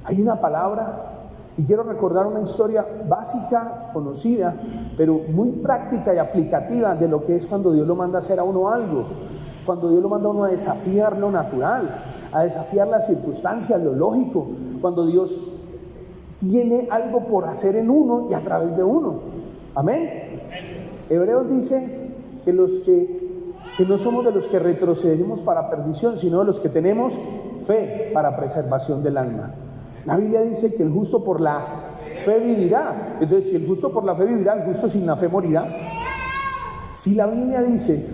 Hay una palabra, y quiero recordar una historia básica, conocida, pero muy práctica y aplicativa de lo que es cuando Dios lo manda a hacer a uno algo, cuando Dios lo manda a uno a desafiar lo natural, a desafiar las circunstancias, lo lógico, cuando Dios tiene algo por hacer en uno y a través de uno. Amén. Hebreos dice que no somos de los que retrocedemos para perdición, sino de los que tenemos fe para preservación del alma. La Biblia dice que el justo por la fe vivirá. Entonces, si el justo por la fe vivirá, el justo sin la fe morirá. Si la Biblia dice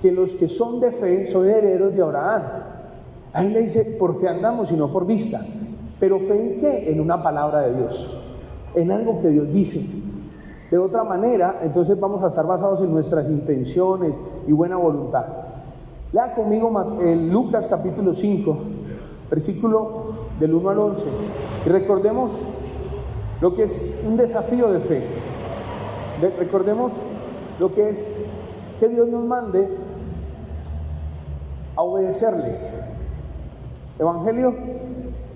que los que son de fe son herederos de Abraham, la Biblia dice, por fe andamos y no por vista. ¿Pero fe en qué? En una palabra de Dios, en algo que Dios dice. De otra manera, entonces vamos a estar basados en nuestras intenciones y buena voluntad. Lea conmigo en Lucas capítulo 5, versículo del 1 al 11. Y recordemos lo que es un desafío de fe. Recordemos lo que es que Dios nos mande a obedecerle. Evangelio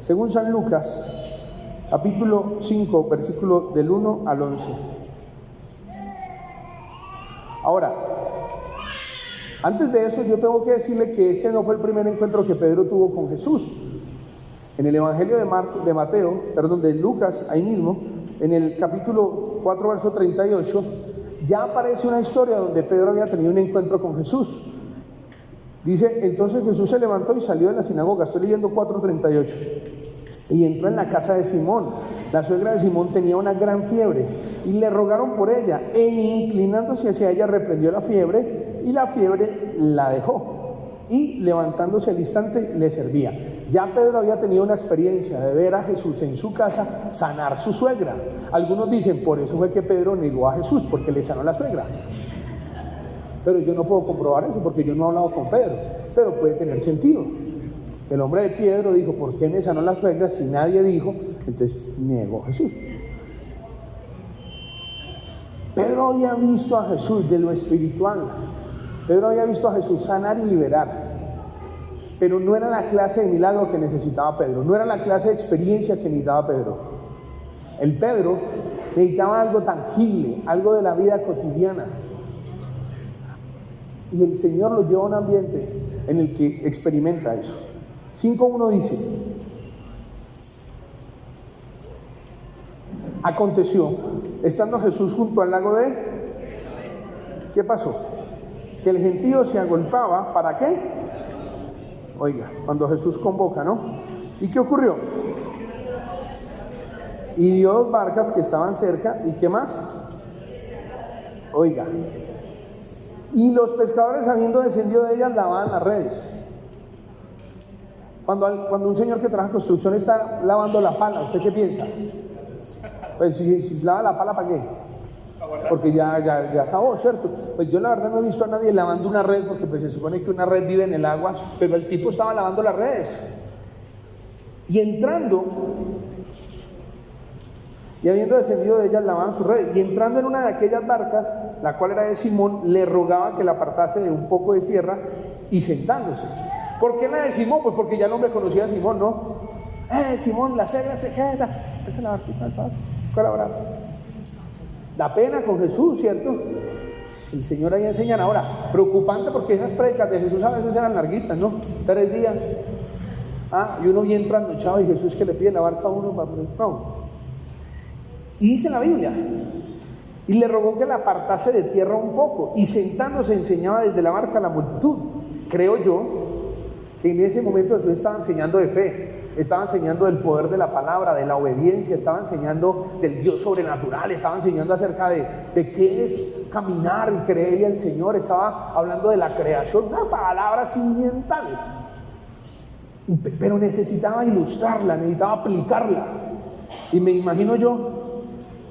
según San Lucas, capítulo 5, versículo del 1 al 11. Ahora, antes de eso yo tengo que decirle que este no fue el primer encuentro que Pedro tuvo con Jesús. En el Evangelio de Lucas, ahí mismo, en el capítulo 4, verso 38, ya aparece una historia donde Pedro había tenido un encuentro con Jesús. Dice, entonces Jesús se levantó y salió de la sinagoga, estoy leyendo 4:38, y entró en la casa de Simón. La suegra de Simón tenía una gran fiebre, y le rogaron por ella, e inclinándose hacia ella reprendió la fiebre, y la fiebre la dejó, y levantándose al instante le servía. Ya Pedro había tenido una experiencia de ver a Jesús en su casa sanar su suegra. Algunos dicen, por eso fue que Pedro negó a Jesús, porque le sanó la suegra. Pero yo no puedo comprobar eso, porque yo no he hablado con Pedro, pero puede tener sentido. El hombre de Pedro dijo, ¿por qué me sanó la suegra si nadie dijo? Entonces negó a Jesús. Pedro había visto a Jesús de lo espiritual. Pedro había visto a Jesús sanar y liberar. Pero no era la clase de milagro que necesitaba Pedro, no era la clase de experiencia que necesitaba Pedro. El Pedro necesitaba algo tangible, algo de la vida cotidiana. Y el Señor lo lleva a un ambiente en el que experimenta eso. 5:1 dice, aconteció, estando Jesús junto al lago de... ¿Qué pasó? Que el gentío se agolpaba, ¿para qué? Oiga, cuando Jesús convoca, ¿no? ¿Y qué ocurrió? Y vio 2 barcas que estaban cerca, ¿y qué más? Oiga, y los pescadores, habiendo descendido de ellas, lavaban las redes. Cuando un señor que trabaja construcción está lavando la pala, ¿usted qué piensa? Pues si lava la pala, ¿para qué? Porque ya acabó, ¿cierto? Pues yo la verdad no he visto a nadie lavando una red, porque pues se supone que una red vive en el agua, pero el tipo estaba lavando las redes. Y entrando, y habiendo descendido de ellas, lavaban sus redes. Y entrando en una de aquellas barcas, la cual era de Simón, le rogaba que la apartase de un poco de tierra y sentándose. ¿Por qué la de Simón? Pues porque ya el hombre conocía a Simón, ¿no? Simón, la suegra se queda. Esa es la barquita, colaborar. Da pena con Jesús, ¿cierto? El Señor ahí enseña. Ahora, preocupante porque esas predicas de Jesús a veces eran larguitas, ¿no? 3 días. Y uno bien trasnochado y Jesús que le pide la barca a uno para... No. Y dice la Biblia, y le rogó que la apartase de tierra un poco, y sentándose enseñaba desde la barca a la multitud. Creo yo que en ese momento Jesús estaba enseñando de fe, estaba enseñando del poder de la palabra, de la obediencia, estaba enseñando del Dios sobrenatural, estaba enseñando acerca de qué es caminar y creer en el Señor, estaba hablando de la creación, unas palabras inmentables, pero necesitaba ilustrarla, necesitaba aplicarla. Y me imagino yo,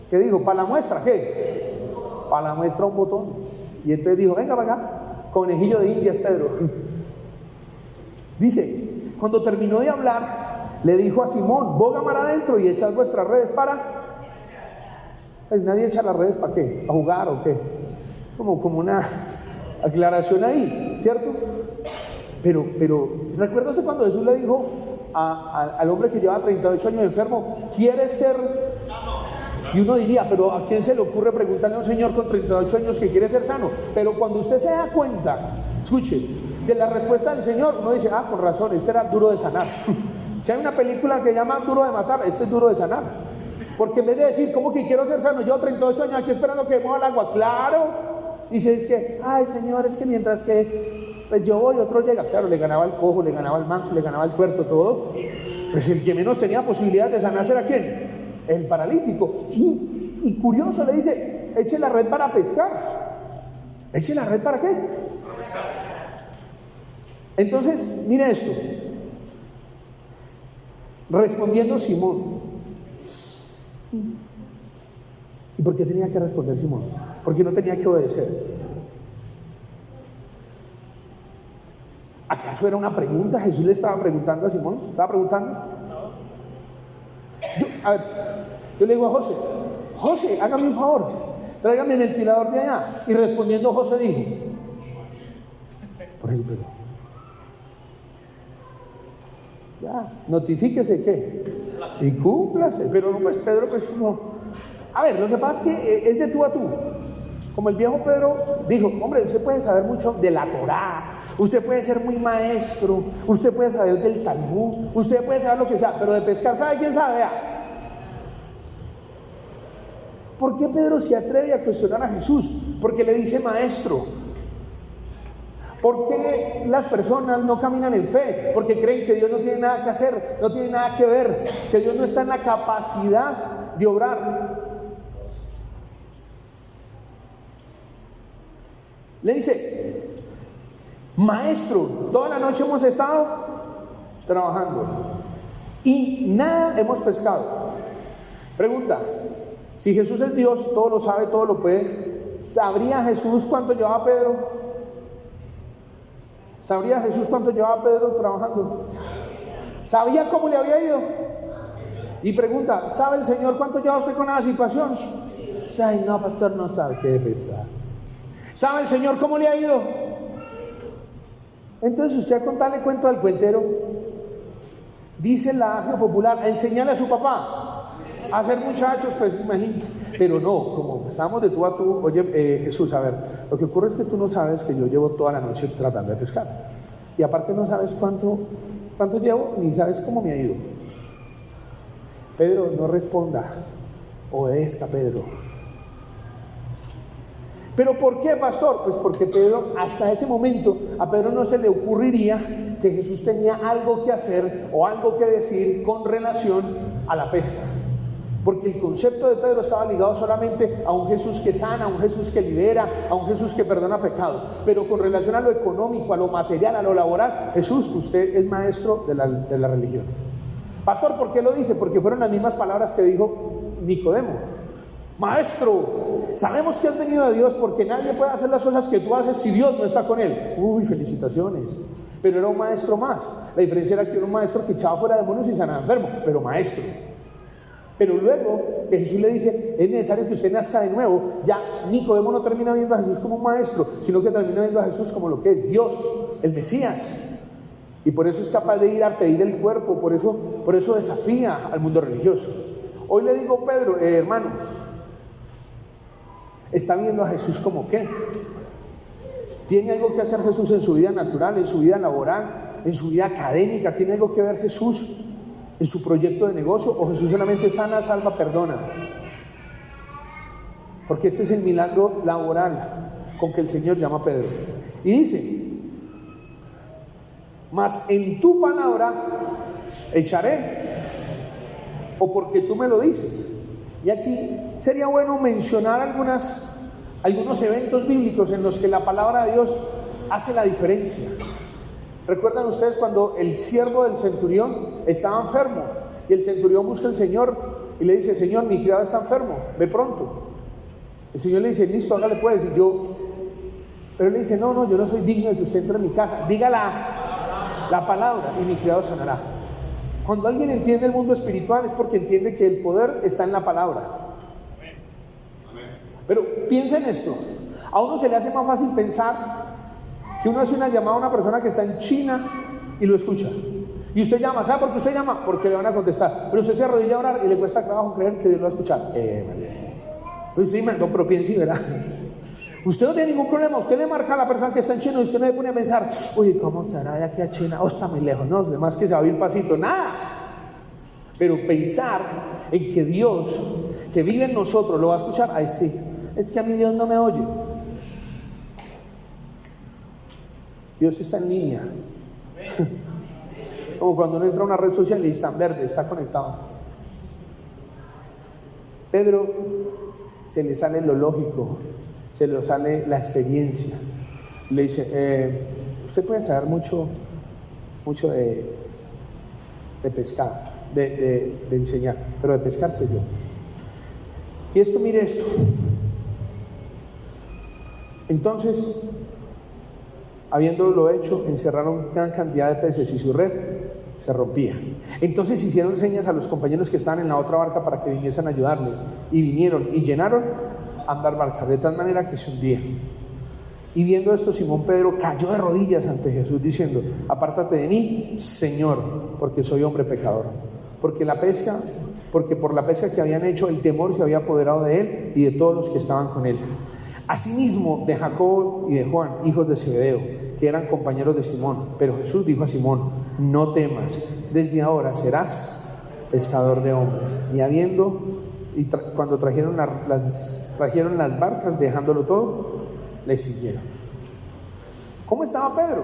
¿qué digo? ¿Para la muestra qué? Para la muestra un botón. Y entonces dijo, venga para acá, conejillo de Indias, Pedro. Dice, cuando terminó de hablar, le dijo a Simón, boga mar adentro y echad vuestras redes para... Pues nadie echa las redes ¿para qué? ¿A jugar o qué? Como una aclaración ahí, ¿cierto? Pero ¿recuerdas cuando Jesús le dijo, al hombre que lleva 38 años enfermo, ¿quieres ser? Y uno diría, pero ¿a quién se le ocurre preguntarle a un señor con 38 años que quiere ser sano? Pero cuando usted se da cuenta, escuche, de la respuesta del Señor, uno dice, con razón, este era duro de sanar. Si hay una película que se llama Duro de Matar, este es duro de sanar. Porque en vez de decir, ¿cómo que quiero ser sano? Llevo 38 años aquí esperando que mueva el agua. ¡Claro! Dice, es que, ay Señor, es que mientras que pues yo voy, otro llega. Claro, le ganaba el cojo, le ganaba el manco, le ganaba el tuerto, todo. Pues el que menos tenía posibilidad de sanarse era ¿quién? El paralítico. Y curioso, le dice, eche la red para pescar. ¿Eche la red para qué? Para pescar. Entonces, mire esto. Respondiendo Simón. ¿Y por qué tenía que responder Simón? Porque no tenía que obedecer. ¿Acaso era una pregunta? Jesús le estaba preguntando a Simón. ¿Estaba preguntando? Yo le digo a José, José, hágame un favor, tráigame el ventilador de allá. Y respondiendo José dijo, por ejemplo, ya, notifíquese que y cúmplase. Pero no, pues Pedro, pues no. A ver, lo que pasa es que es de tú a tú. Como el viejo Pedro dijo, hombre, usted puede saber mucho de la Torá, usted puede ser muy maestro, usted puede saber del Talmud, usted puede saber lo que sea, pero de pescar, ¿sabe quién sabe? ¿Por qué Pedro se atreve a cuestionar a Jesús? Porque le dice maestro. ¿Por qué las personas no caminan en fe? Porque creen que Dios no tiene nada que hacer, no tiene nada que ver, que Dios no está en la capacidad de obrar. Le dice, maestro, toda la noche hemos estado trabajando y nada hemos pescado. Pregunta, si Jesús es Dios, todo lo sabe, todo lo puede, ¿sabría Jesús cuánto llevaba Pedro? ¿Sabría Jesús cuánto llevaba Pedro trabajando? ¿Sabía cómo le había ido? Y pregunta, ¿sabe el Señor cuánto lleva usted con la situación? Ay, no, pastor, no sabe qué pesar. ¿Sabe el Señor cómo le ha ido? Entonces usted a contarle cuento al cuentero, dice el adagio popular, a enseñarle a su papá a hacer muchachos, pues imagínate. Pero no, como estamos de tú a tú, oye Jesús, a ver, lo que ocurre es que tú no sabes que yo llevo toda la noche tratando de pescar. Y aparte no sabes cuánto llevo, ni sabes cómo me ha ido. Pedro, no responda, obedezca Pedro. ¿Pero por qué, pastor? Pues porque Pedro, hasta ese momento, a Pedro no se le ocurriría que Jesús tenía algo que hacer o algo que decir con relación a la pesca. Porque el concepto de Pedro estaba ligado solamente a un Jesús que sana, a un Jesús que libera, a un Jesús que perdona pecados. Pero con relación a lo económico, a lo material, a lo laboral, Jesús, usted es maestro de la religión. Pastor, ¿por qué lo dice? Porque fueron las mismas palabras que dijo Nicodemo. Maestro, sabemos que has venido de Dios porque nadie puede hacer las cosas que tú haces si Dios no está con él. Uy, felicitaciones. Pero era un maestro más. La diferencia era que era un maestro que echaba fuera demonios y sanaba enfermos, pero maestro. Pero luego que Jesús le dice, es necesario que usted nazca de nuevo, ya Nicodemo no termina viendo a Jesús como un maestro, sino que termina viendo a Jesús como lo que es Dios, el Mesías. Y por eso es capaz de ir a pedir el cuerpo, por eso desafía al mundo religioso. Hoy le digo, Pedro, hermano, ¿está viendo a Jesús como qué? ¿Tiene algo que hacer Jesús en su vida natural, en su vida laboral, en su vida académica? ¿Tiene algo que ver Jesús en su proyecto de negocio? ¿O Jesús solamente sana, salva, perdona? Porque este es el milagro laboral con que el Señor llama a Pedro. Y dice, mas en tu palabra echaré, o porque tú me lo dices. Y aquí sería bueno mencionar algunos eventos bíblicos en los que la palabra de Dios hace la diferencia. ¿Recuerdan ustedes cuando el siervo del centurión estaba enfermo? Y el centurión busca al Señor y le dice, Señor, mi criado está enfermo, ve pronto. El Señor le dice, listo, hágale pues. Pero él le dice, no, yo no soy digno de que usted entre en mi casa. Diga la palabra y mi criado sanará. Cuando alguien entiende el mundo espiritual es porque entiende que el poder está en la palabra. Pero piensa en esto. A uno se le hace más fácil pensar que uno hace una llamada a una persona que está en China y lo escucha. Y usted llama, ¿sabe por qué usted llama? Porque le van a contestar. Pero usted se arrodilla a orar y le cuesta trabajo creer que Dios lo va a escuchar. Pues sí, no, pero piense, ¿verdad? Usted no tiene ningún problema, usted le marca a la persona que está en China y usted no le pone a pensar, uy, ¿cómo será de aquí a China? Oh, está muy lejos, no, además que se va a ir pasito, nada. Pero pensar en que Dios, que vive en nosotros, lo va a escuchar, ay sí, es que a mí Dios no me oye. Dios está en línea. Como cuando uno entra a una red social y está en verde, está conectado. Pedro se le sale lo lógico, se le sale la experiencia. Le dice, usted puede saber mucho de pescar, de enseñar, pero de pescar sé yo. Y esto, mire esto. Entonces, habiéndolo hecho, encerraron gran cantidad de peces y su red se rompía. Entonces hicieron señas a los compañeros que estaban en la otra barca para que viniesen a ayudarles, y vinieron y llenaron ambas barcas, de tal manera que se hundía. Y viendo esto, Simón Pedro cayó de rodillas ante Jesús diciendo, apártate de mí, Señor, porque soy hombre pecador. Porque por la pesca que habían hecho, el temor se había apoderado de él y de todos los que estaban con él. Asimismo de Jacobo y de Juan, hijos de Zebedeo, que eran compañeros de Simón. Pero Jesús dijo a Simón, no temas, desde ahora serás pescador de hombres. Y cuando trajeron las barcas, dejándolo todo, le siguieron. ¿Cómo estaba Pedro?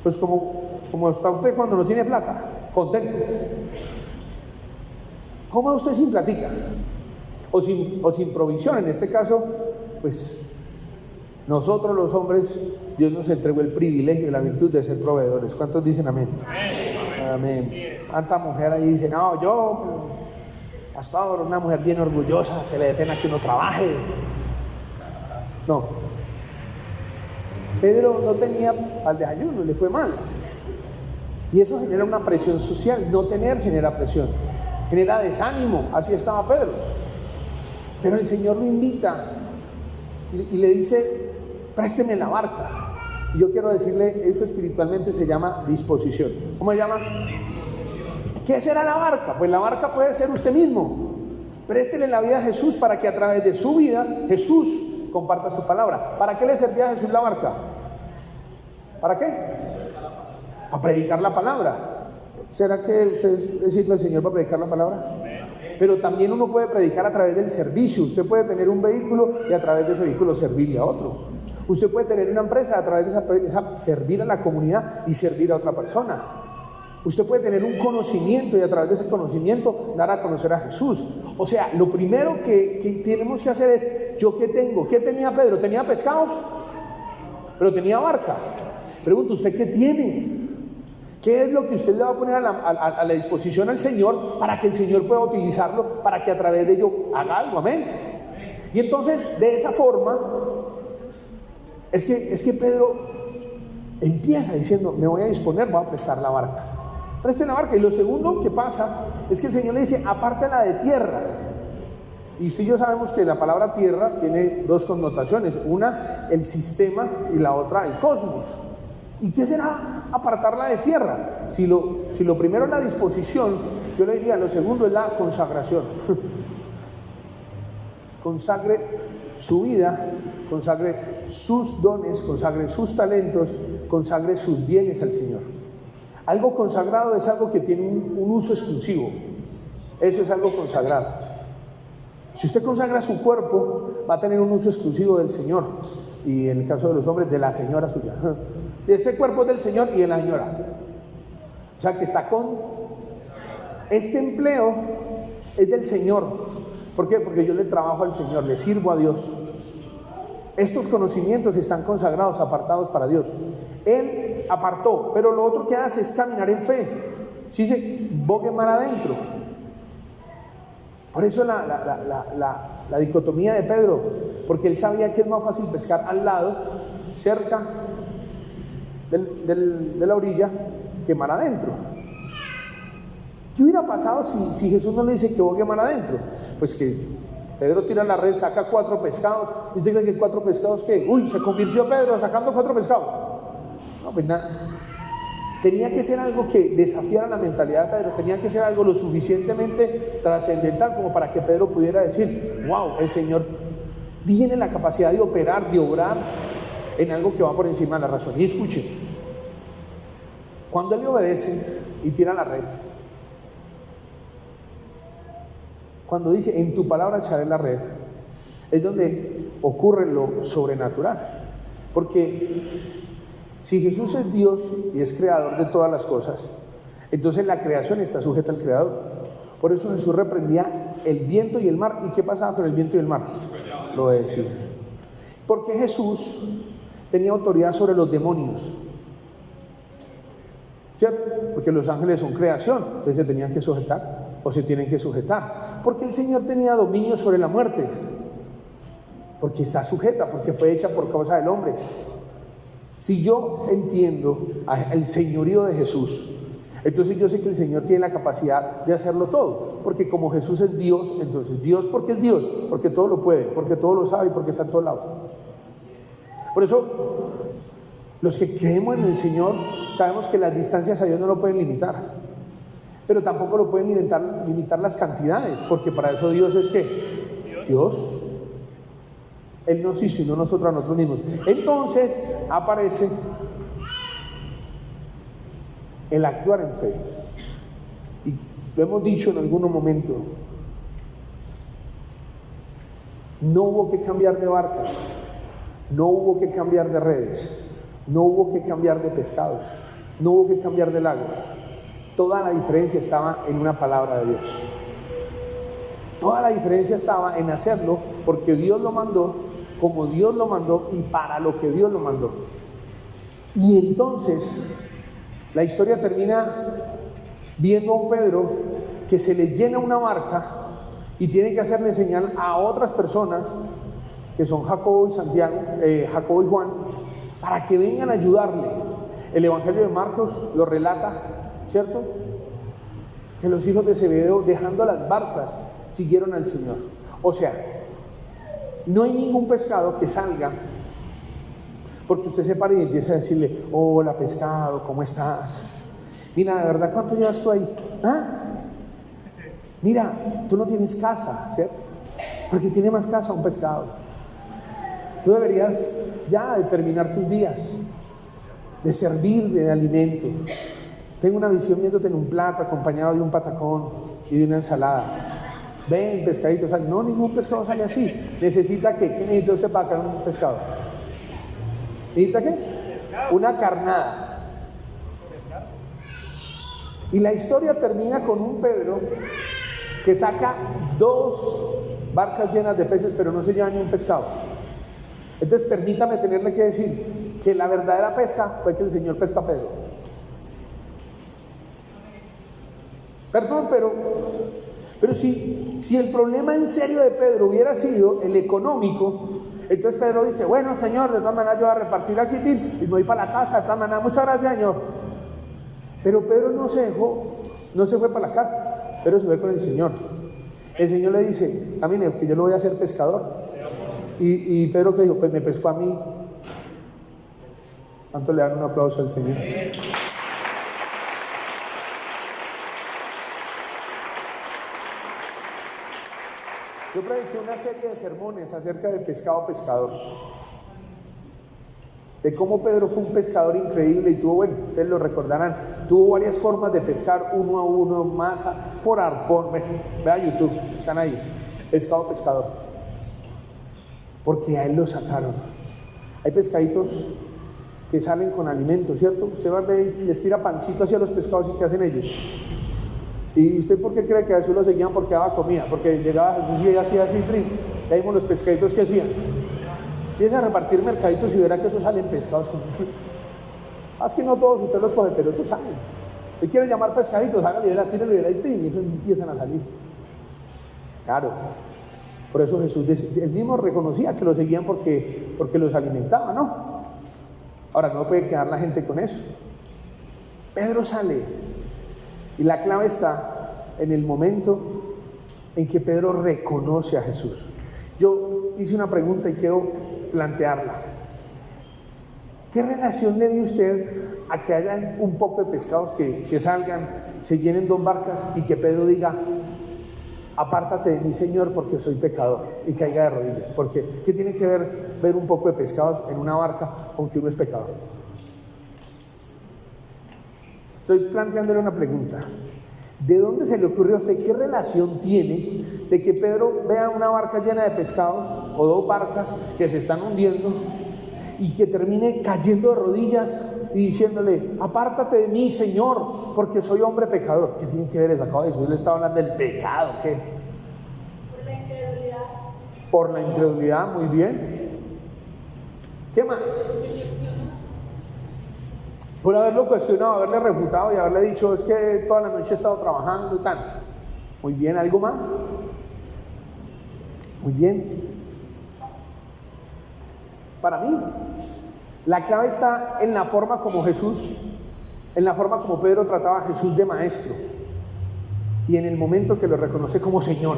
Pues como está usted cuando no tiene plata, contento. ¿Cómo usted sin platica? O sin provisión. En este caso, pues nosotros los hombres, Dios nos entregó el privilegio y la virtud de ser proveedores. ¿Cuántos dicen amén? Amén. Tanta mujer ahí dice, no, yo, pastor, una mujer bien orgullosa, que le dé pena que uno trabaje. No. Pedro no tenía al desayuno, le fue mal. Y eso genera una presión social. No tener genera presión, genera desánimo. Así estaba Pedro. Pero el Señor lo invita y le dice, présteme la barca. Y yo quiero decirle, eso espiritualmente se llama disposición. ¿Cómo se llama? ¿Qué será la barca? Pues la barca puede ser usted mismo. Préstele la vida a Jesús para que a través de su vida Jesús comparta su palabra. ¿Para qué le servía a Jesús la barca? ¿Para qué? A predicar la palabra. ¿Será que usted es hijo del Señor para predicar la palabra? Pero también uno puede predicar a través del servicio. Usted puede tener un vehículo y a través de ese vehículo servirle a otro. Usted puede tener una empresa, a través de esa empresa servir a la comunidad y servir a otra persona. Usted puede tener un conocimiento y a través de ese conocimiento dar a conocer a Jesús. O sea, lo primero que tenemos que hacer es, ¿yo qué tengo? ¿Qué tenía Pedro? ¿Tenía pescados? Pero tenía barca. Pregunto, ¿usted qué tiene? ¿Qué es lo que usted le va a poner a la disposición al Señor para que el Señor pueda utilizarlo, para que a través de ello haga algo? Amén. Y entonces, de esa forma, es que Pedro empieza diciendo, me voy a disponer, voy a prestar la barca. Preste la barca. Y lo segundo que pasa es que el Señor le dice, apártela de tierra. Y si yo sabemos que la palabra tierra tiene dos connotaciones, una el sistema y la otra el cosmos. ¿Y qué será apartarla de tierra? Si lo primero es la disposición, yo le diría, lo segundo es la consagración. Consagre su vida, consagre sus dones, consagre sus talentos, consagre sus bienes al Señor. Algo consagrado es algo que tiene un uso exclusivo. Eso es algo consagrado. Si usted consagra su cuerpo, va a tener un uso exclusivo del Señor. Y en el caso de los hombres, de la señora suya. Este cuerpo es del Señor y de la señora. O sea que está con... Este empleo es del Señor. ¿Por qué? Porque yo le trabajo al Señor, le sirvo a Dios. Estos conocimientos están consagrados, apartados para Dios. Él apartó, pero lo otro que hace es caminar en fe. Se dice, bogue mar adentro. Por eso la dicotomía de Pedro, porque él sabía que es más fácil pescar al lado, cerca de la orilla, que mar adentro. ¿Qué hubiera pasado si Jesús no le dice que bogue mar adentro? Pues que Pedro tira la red, saca 4 pescados, y usted cree que 4 pescados, ¿qué? Uy, se convirtió Pedro sacando 4 pescados. No, pues nada. Tenía que ser algo que desafiara la mentalidad de Pedro, tenía que ser algo lo suficientemente trascendental como para que Pedro pudiera decir: wow, el Señor tiene la capacidad de operar, de obrar en algo que va por encima de la razón. Y escuchen, cuando él le obedece y tira la red, cuando dice: en tu palabra echaré la red, es donde ocurre lo sobrenatural. Porque si Jesús es Dios y es creador de todas las cosas, entonces la creación está sujeta al creador. Por eso Jesús reprendía el viento y el mar. ¿Y qué pasaba con el viento y el mar? Lo obedecía. Porque Jesús tenía autoridad sobre los demonios, ¿cierto? Porque los ángeles son creación, entonces se tenían que sujetar, o se tienen que sujetar. Porque el Señor tenía dominio sobre la muerte, porque está sujeta, porque fue hecha por causa del hombre. Si yo entiendo el señorío de Jesús, entonces yo sé que el Señor tiene la capacidad de hacerlo todo, porque como Jesús es Dios, entonces Dios, ¿por qué es Dios? Porque todo lo puede, porque todo lo sabe y porque está en todos lados. Por eso, los que creemos en el Señor sabemos que las distancias a Dios no lo pueden limitar, pero tampoco lo pueden limitar las cantidades, porque para eso Dios es ¿qué? Dios. Él nos hizo y no nosotros a nosotros mismos. Entonces aparece el actuar en fe. Y lo hemos dicho en algún momento. No hubo que cambiar de barcas, no hubo que cambiar de redes, no hubo que cambiar de pescados, no hubo que cambiar de lago. Toda la diferencia estaba en una palabra de Dios. Toda la diferencia estaba en hacerlo porque Dios lo mandó, como Dios lo mandó y para lo que Dios lo mandó. Y entonces la historia termina viendo a un Pedro que se le llena una barca y tiene que hacerle señal a otras personas que son Jacobo y Santiago, Jacobo y Juan, para que vengan a ayudarle. El Evangelio de Marcos lo relata, ¿cierto? Que los hijos de Zebedeo, dejando las barcas, siguieron al Señor. O sea, no hay ningún pescado que salga porque usted se para y empieza a decirle: hola pescado, ¿cómo estás? Mira, de verdad, ¿cuánto llevas tú ahí? ¿Ah? Mira, tú no tienes casa, ¿cierto? Porque tiene más casa un pescado. Tú deberías ya de terminar tus días de servir de alimento. Tengo una visión viéndote en un plato acompañado de un patacón y de una ensalada. Ven, pescadito, sale. No, ningún pescado sale así. Necesita ¿qué? ¿Qué necesita usted para sacar un pescado? ¿Necesita qué? Una carnada. Y la historia termina con un Pedro que saca 2 barcas llenas de peces, pero no se lleva ni un pescado. Entonces permítame tenerle que decir que la verdadera pesca fue que el Señor pesca a Pedro. Perdón, pero si el problema en serio de Pedro hubiera sido el económico, entonces Pedro dice: bueno, Señor, de todas maneras yo voy a repartir aquí y me voy para la casa, de todas maneras, muchas gracias, Señor. Pero Pedro no se fue para la casa, Pedro se fue con el Señor. El Señor le dice: camine, que yo lo voy a hacer pescador. Y Pedro que dijo: pues me pescó a mí. ¿Cuánto le dan un aplauso al Señor? Yo prediqué una serie de sermones acerca del pescador, de cómo Pedro fue un pescador increíble y tuvo, bueno, ustedes lo recordarán, tuvo varias formas de pescar, uno a uno, masa, por arpón. Ve a YouTube, están ahí, pescador, porque a él lo sacaron. Hay pescaditos que salen con alimento, ¿cierto? Usted va a ver y les tira pancito hacia los pescados. ¿Y qué hacen ellos? ¿Y usted por qué cree que a Jesús lo seguían? Porque daba comida, porque llegaba Jesús y hacía así, y ahí vimos los pescaditos que hacían. Empieza a repartir mercaditos y verá que esos salen pescados con es que no todos usted los coge, pero esos salen. Usted quiere llamar pescaditos, hágale, tírale y esos empiezan a salir. Claro, por eso Jesús, él mismo reconocía que los seguían porque los alimentaba, ¿no? Ahora, no puede quedar la gente con eso. Pedro sale, y la clave está en el momento en que Pedro reconoce a Jesús. Yo hice una pregunta y quiero plantearla. ¿Qué relación le dio usted a que hayan un poco de pescados que salgan, se llenen 2 barcas y que Pedro diga: apártate de mí, Señor, porque soy pecador, y caiga de rodillas? Porque ¿qué tiene que ver un poco de pescados en una barca con que uno es pecador? Estoy planteándole una pregunta. ¿De dónde se le ocurrió a usted? ¿Qué relación tiene de que Pedro vea una barca llena de pescados o 2 barcas que se están hundiendo y que termine cayendo de rodillas y diciéndole: apártate de mí, Señor, porque soy hombre pecador? ¿Qué tiene que ver eso? Acabo de decir, le estaba hablando del pecado. ¿Qué? Por la incredulidad. Por la incredulidad, muy bien. ¿Qué más? Por haberlo cuestionado, haberle refutado y haberle dicho: es que toda la noche he estado trabajando y tal. Muy bien, ¿algo más? Muy bien. Para mí, la clave está en la forma como Jesús, en la forma como Pedro trataba a Jesús de maestro y en el momento que lo reconoce como Señor.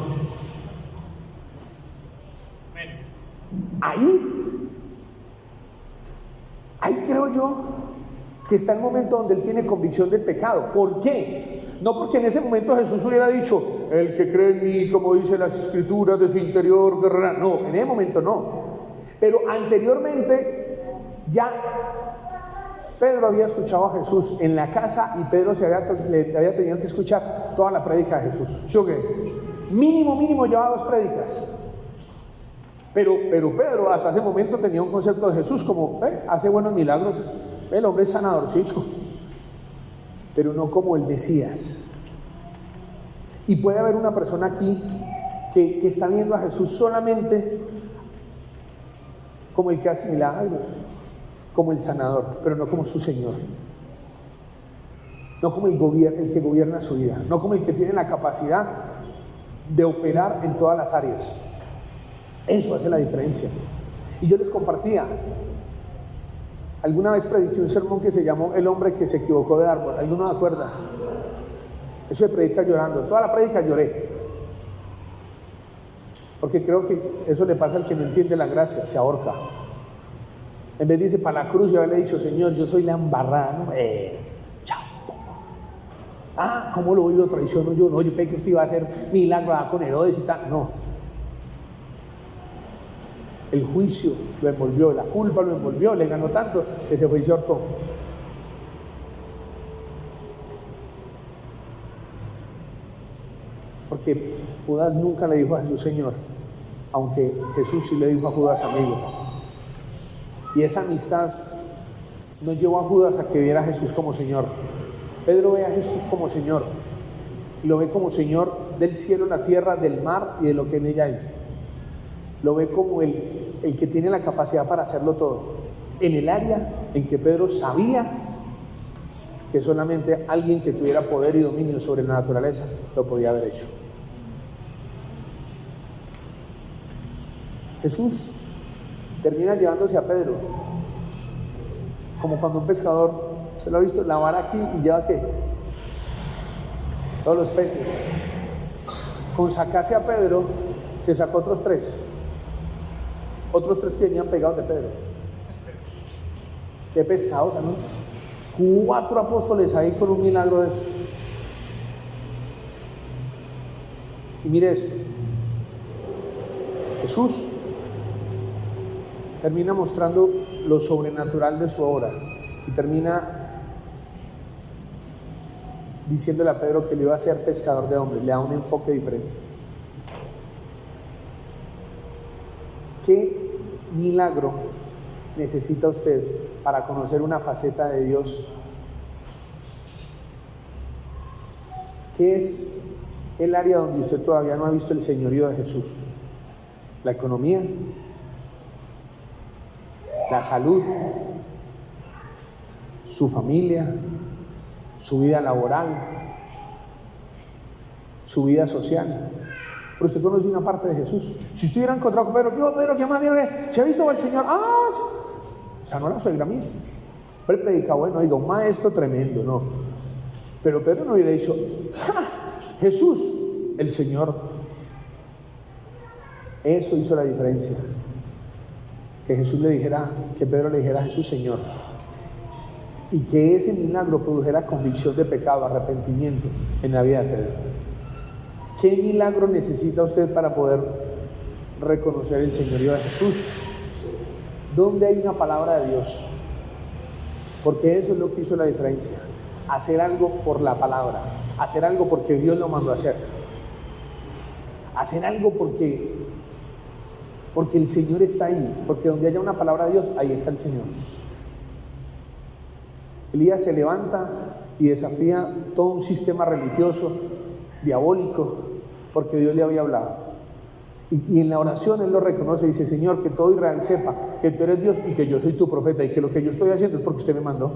Ahí creo yo que está el momento donde él tiene convicción del pecado. ¿Por qué? No porque en ese momento Jesús hubiera dicho: el que cree en mí, como dice las escrituras, de su interior guerrera. No, en ese momento no. Pero anteriormente ya Pedro había escuchado a Jesús en la casa y Pedro le había tenido que escuchar toda la prédica de Jesús. ¿Sí o qué? Mínimo llevaba 2 prédicas. Pero Pedro hasta ese momento tenía un concepto de Jesús como: hace buenos milagros, el hombre es sanadorcito, pero no como el Mesías. Y puede haber una persona aquí que está viendo a Jesús solamente como el que hace milagros, como el sanador, pero no como su Señor, no como el que gobierna su vida, no como el que tiene la capacidad de operar en todas las áreas. Eso hace la diferencia. Y yo les compartía, alguna vez prediqué un sermón que se llamó El hombre que se equivocó de árbol. ¿Alguno me acuerda? Eso de predica llorando. Toda la predica lloré, porque creo que eso le pasa al que no entiende la gracia, se ahorca. En vez de irse para la cruz y haberle dicho: Señor, yo soy la embarrada, ¿no? Chao. ¿Cómo lo traiciono yo? No, yo pensé que usted iba a hacer milagro con Herodes y tal. No. El juicio lo envolvió, la culpa lo envolvió, le ganó tanto que se fue y se ahorcó. Porque Judas nunca le dijo a Jesús Señor, aunque Jesús sí le dijo a Judas amigo. Y esa amistad no llevó a Judas a que viera a Jesús como Señor. Pedro ve a Jesús como Señor, y lo ve como Señor del cielo, la tierra, del mar y de lo que en ella hay. Lo ve como el que tiene la capacidad para hacerlo todo, en el área en que Pedro sabía que solamente alguien que tuviera poder y dominio sobre la naturaleza lo podía haber hecho. Jesús termina llevándose a Pedro, como cuando un pescador, se lo ha visto, la vara aquí y lleva ¿qué? Todos los peces. Con sacarse a Pedro, se sacó otros 3 que venían pegados de Pedro. Qué pescado, ¿no? 4 apóstoles ahí con un milagro de eso. Y mire esto: Jesús termina mostrando lo sobrenatural de su obra y termina diciéndole a Pedro que le iba a ser pescador de hombres. Le da un enfoque diferente. ¿Qué milagro necesita usted para conocer una faceta de Dios? ¿Qué es el área donde usted todavía no ha visto el señorío de Jesús? ¿La economía? ¿La salud? ¿Su familia? ¿Su vida laboral? ¿Su vida social? Pero usted conoce una parte de Jesús. Si usted hubiera encontrado con Pedro: yo, Pedro, ¿qué más? ¿Se ha visto al Señor? O sea, no la suegra mía. Pero él predica, bueno, diga, un maestro tremendo, no. Pero Pedro no hubiera dicho: Jesús, el Señor. Eso hizo la diferencia. Que Jesús le dijera, que Pedro le dijera a Jesús Señor. y que ese milagro produjera convicción de pecado, arrepentimiento en la vida de Pedro. ¿Qué milagro necesita usted para poder reconocer el señorío de Jesús? ¿Dónde hay una palabra de Dios? Porque eso es lo que hizo la diferencia. Hacer algo por la palabra, hacer algo porque Dios lo mandó a hacer, hacer algo porque el Señor está ahí, porque donde haya una palabra de Dios, ahí está el Señor. Elías se levanta y desafía todo un sistema religioso, diabólico, porque Dios le había hablado. Y en la oración él lo reconoce y dice: Señor, que todo Israel sepa que tú eres Dios y que yo soy tu profeta, y que lo que yo estoy haciendo es porque usted me mandó.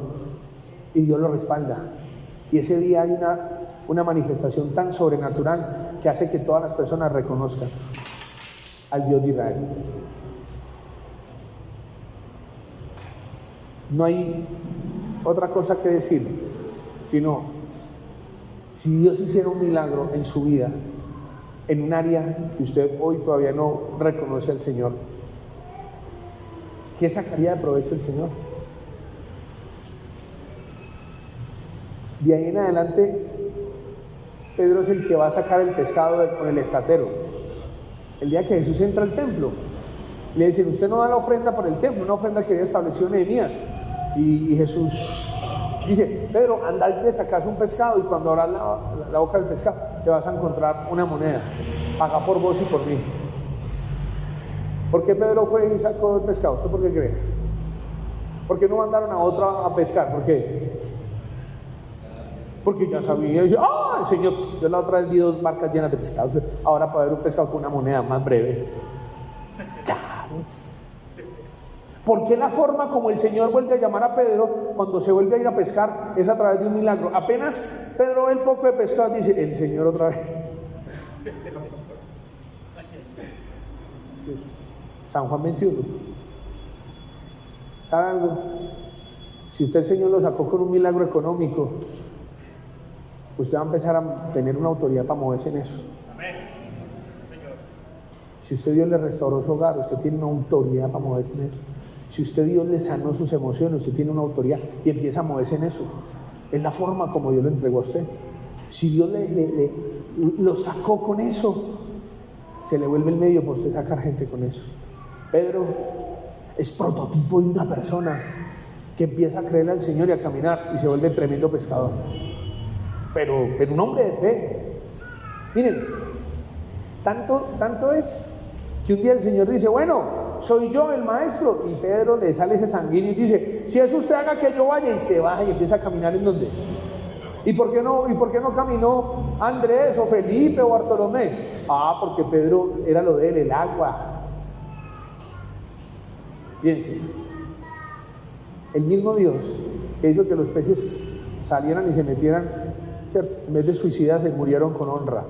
Y Dios lo respalda. Y ese día hay una manifestación tan sobrenatural que hace que todas las personas reconozcan al Dios de Israel. No hay otra cosa que decir, sino, si Dios hiciera un milagro en su vida, en un área que usted hoy todavía no reconoce al Señor, ¿qué sacaría de provecho el Señor? De ahí en adelante, Pedro es el que va a sacar el pescado con el estatero. El día que Jesús entra al templo, le dicen: usted no da la ofrenda por el templo, una ofrenda que había establecido Nehemías. Y Jesús dice: Pedro, anda y sacas un pescado, y cuando abras la boca del pescado te vas a encontrar una moneda, paga por vos y por mí. ¿Por qué Pedro fue y sacó el pescado? ¿Usted por qué cree? ¿Por qué no mandaron a otra a pescar? ¿Por qué? Porque ya sabía, y dice: ¡ah, el Señor! Yo la otra vez vi 2 barcas llenas de pescado, ahora para ver un pescado con una moneda más breve. ¿Por qué la forma como el Señor vuelve a llamar a Pedro cuando se vuelve a ir a pescar es a través de un milagro? Apenas Pedro ve el poco de pescado, dice: el Señor otra vez. San Juan 21. ¿Sabe algo? Si usted, el Señor, lo sacó con un milagro económico, usted va a empezar a tener una autoridad para moverse en eso. Amén. Señor. Si usted, Dios le restauró su hogar, usted tiene una autoridad para moverse en eso. Si usted, Dios le sanó sus emociones, usted tiene una autoridad y empieza a moverse en eso. Es la forma como Dios lo entregó a usted. Si Dios lo sacó con eso, se le vuelve el medio para usted sacar gente con eso. Pedro es prototipo de una persona que empieza a creerle al Señor y a caminar y se vuelve tremendo pescador. Pero un hombre de fe. Miren, tanto es que un día el Señor dice: bueno, soy yo el maestro, y Pedro le sale ese sanguíneo y dice: si es usted, haga que yo vaya, y se baja y empieza a caminar. ¿En dónde? ¿Y por qué no caminó Andrés o Felipe o Bartolomé? Porque Pedro era lo de él, el agua. Fíjense, el mismo Dios que hizo que los peces salieran y se metieran, ¿cierto?, en vez de suicidarse, murieron con honra,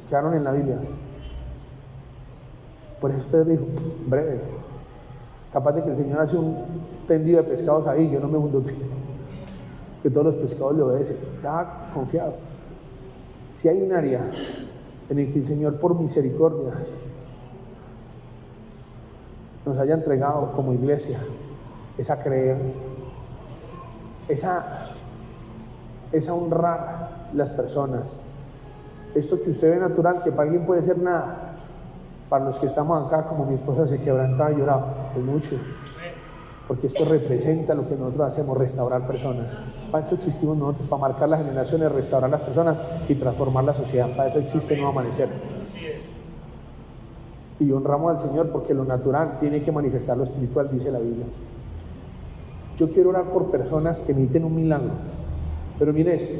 quedaron en la Biblia. Por eso Pedro dijo: breve, capaz de que el Señor hace un tendido de pescados ahí, yo no me hundo, que todos los pescados le obedecen. Estaba confiado. Si hay un área en el que el Señor, por misericordia, nos haya entregado como iglesia, es a creer, es a honrar las personas. Esto que usted ve natural, que para alguien puede ser nada, para los que estamos acá, como mi esposa se quebrantaba y lloraba, es mucho, porque esto representa lo que nosotros hacemos: restaurar personas. Para eso existimos nosotros, para marcar las generaciones, restaurar las personas y transformar la sociedad. Para eso existe Nuevo Amanecer. Así es. Y honramos al Señor porque lo natural tiene que manifestar lo espiritual, dice la Biblia. Yo quiero orar por personas que necesiten un milagro, pero mire esto: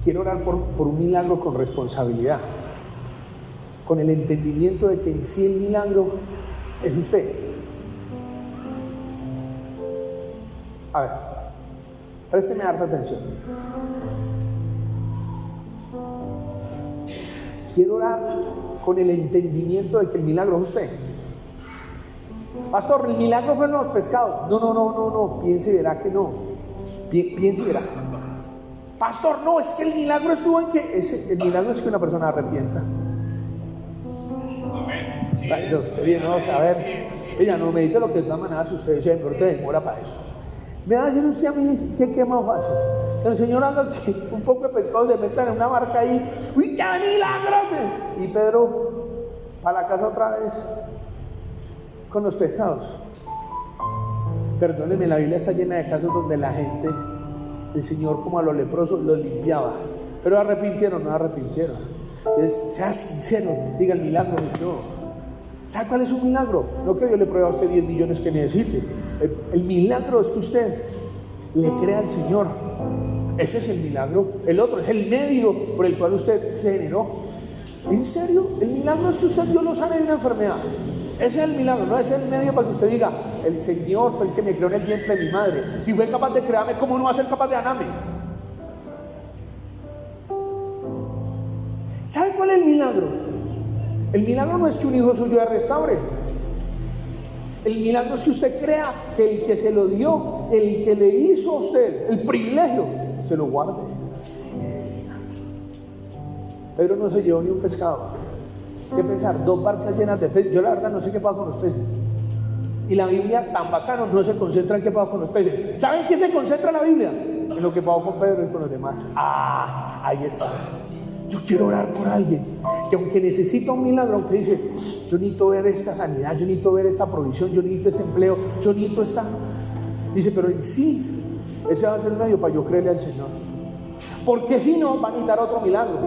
quiero orar por un milagro con responsabilidad, con el entendimiento de que en sí el milagro es usted. A ver, présteme harta atención. Quiero orar con el entendimiento de que el milagro es usted. Pastor, el milagro fueron los pescados. No, piense y verá que no. Piense y verá. Pastor, no, es que el milagro estuvo en que el milagro es que una persona arrepienta. Bien, vamos a ver. Ella no medita lo que de todas maneras usted dice, pero te demora para eso. Me va a decir usted a mí qué más fácil. El Señor anda que un poco de pescado se metan en una barca ahí. ¡Uy, qué milagro! Y Pedro a la casa otra vez con los pescados. Perdónenme, la Biblia está llena de casos donde la gente, el Señor como a los leprosos los limpiaba, pero arrepintieron, no arrepintieron. Entonces, sea sincero, diga el milagro de Dios. ¿Sabe cuál es un milagro? No que Dios le pruebe a usted 10 millones que necesite. El milagro es que usted le crea al Señor. Ese es el milagro. El otro es el medio por el cual usted se generó. ¿En serio? El milagro es que usted Dios lo sane de una enfermedad. Ese es el milagro, no es el medio para que usted diga, el Señor fue el que me creó en el vientre de mi madre. Si fue capaz de crearme, ¿cómo no va a ser capaz de sanarme? ¿Sabe cuál es el milagro? El milagro no es que un hijo suyo le restaure. El milagro es que usted crea que el que se lo dio, el que le hizo a usted el privilegio, se lo guarde. Pedro no se llevó ni un pescado. ¿Qué pensar? 2 barcas llenas de peces. Yo la verdad no sé qué pasa con los peces. Y la Biblia tan bacano no se concentra en qué pasa con los peces. ¿Saben qué se concentra la Biblia? En lo que pasó con Pedro y con los demás. Ahí está. Yo quiero orar por alguien que aunque necesita un milagro, aunque dice, yo necesito ver esta sanidad, yo necesito ver esta provisión, yo necesito ese empleo, yo necesito esta. Dice, pero en sí, ese va a ser el medio para yo creerle al Señor. Porque si no, va a necesitar otro milagro.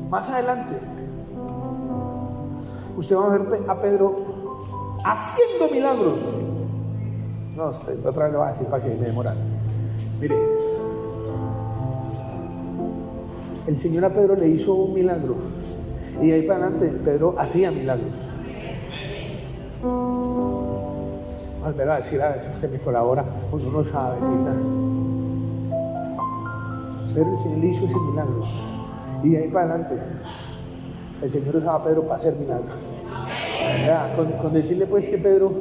Más adelante, usted va a ver a Pedro haciendo milagros. No, usted otra vez lo va a decir para que me demoran. Mire, el Señor a Pedro le hizo un milagro y de ahí para adelante Pedro hacía milagros. Volver a decir, a ver si usted me colabora, uno no sabe, pero el Señor le hizo ese milagro y de ahí para adelante el Señor usaba a Pedro para hacer milagros. Con decirle pues que Pedro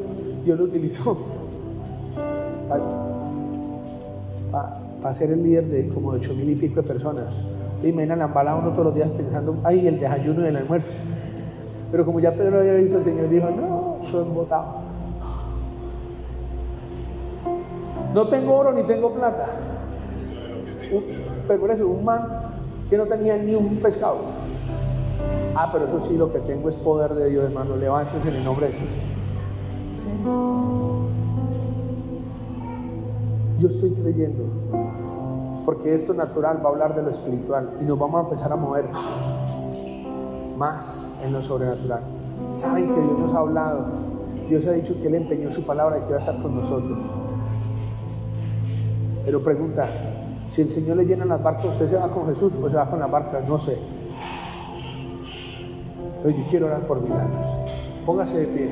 Dios lo utilizó para ser el líder de como 8,000 y pico de personas. Y me vienen a embalar uno todos los días pensando, ay, el desayuno y el almuerzo. Pero como ya Pedro había visto, el Señor dijo, no, soy botado. No tengo oro ni tengo plata. Pero por eso, un man que no tenía ni un pescado. Pero eso sí, lo que tengo es poder de Dios, hermano. Levántese en el nombre de Jesús. ¿Sí? Yo estoy creyendo, porque esto natural va a hablar de lo espiritual y nos vamos a empezar a mover más en lo sobrenatural. Saben que Dios nos ha hablado, Dios ha dicho que Él empeñó su palabra y que va a estar con nosotros. Pero pregunta, si el Señor le llena las barcas, ¿usted se va con Jesús o se va con las barcas? No sé. Pero yo quiero orar por milagros. Póngase de pie.